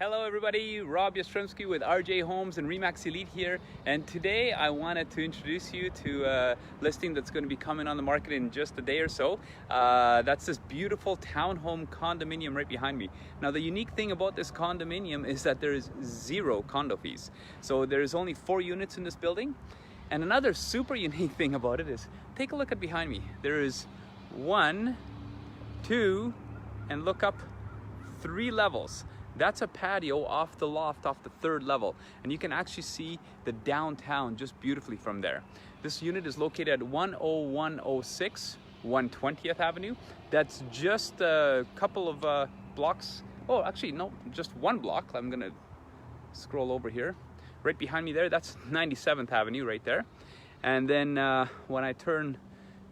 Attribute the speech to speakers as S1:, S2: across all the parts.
S1: Hello everybody, Rob Yastrzemski with RJ Homes and RE/MAX Elite here, and today I wanted to introduce you to a listing that's going to be coming on the market in just a day or so. That's this beautiful townhome condominium right behind me. Now the unique thing about this condominium is that there is zero condo fees. So there's only 4 units in this building, and another super unique thing about it is, take a look at behind me. There is 1, 2, and look up, 3 levels. That's a patio off the loft, off the 3rd level, and you can actually see the downtown just beautifully from there. This unit is located at 10106 120th Avenue. That's just a couple of blocks. Oh, actually, no, just 1 block. I'm gonna scroll over here. Right behind me there, that's 97th Avenue right there. And then when I turn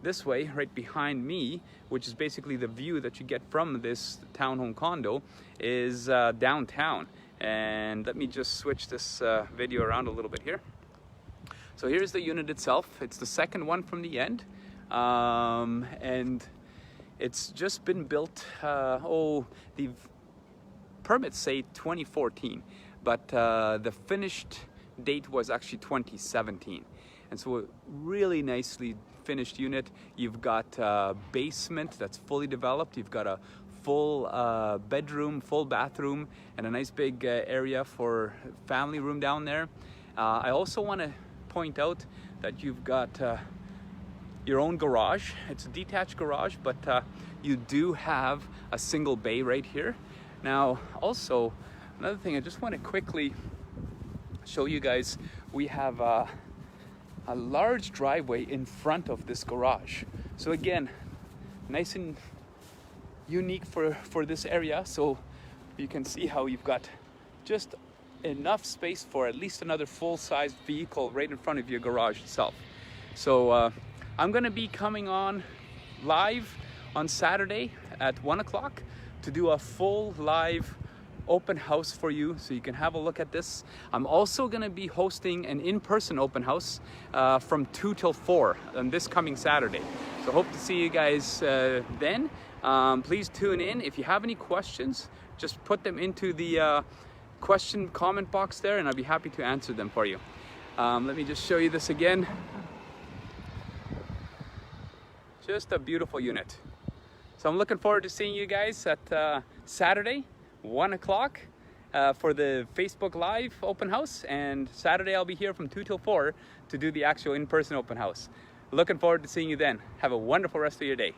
S1: this way, right behind me, which is basically the view that you get from this townhome condo, is downtown. And let me just switch this video around a little bit here. So here's the unit itself. It's the 2nd one from the end, and it's just been built. The permits say 2014, but the finished date was actually 2017. And so a really nicely finished unit. You've got a basement that's fully developed. You've got a full bedroom, full bathroom, and a nice big area for family room down there. I also want to point out that you've got your own garage. It's a detached garage, but you do have a single bay right here. Now, also, another thing I just want to quickly show you guys, we have a large driveway in front of this garage. So again, nice and unique for this area. So you can see how you've got just enough space for at least another full-size vehicle right in front of your garage itself. So I'm gonna be coming on live on Saturday at 1 o'clock to do a full live open house for you, so you can have a look at this. I'm also going to be hosting an in-person open house from 2 till 4 on this coming Saturday. So hope to see you guys then. Please tune in. If you have any questions, just put them into the comment box there, and I'll be happy to answer them for you. Let me just show you this again. Just a beautiful unit. So I'm looking forward to seeing you guys at Saturday 1 o'clock for the Facebook Live open house, and Saturday I'll be here from 2 till 4 to do the actual in-person open house. Looking forward to seeing you then. Have a wonderful rest of your day.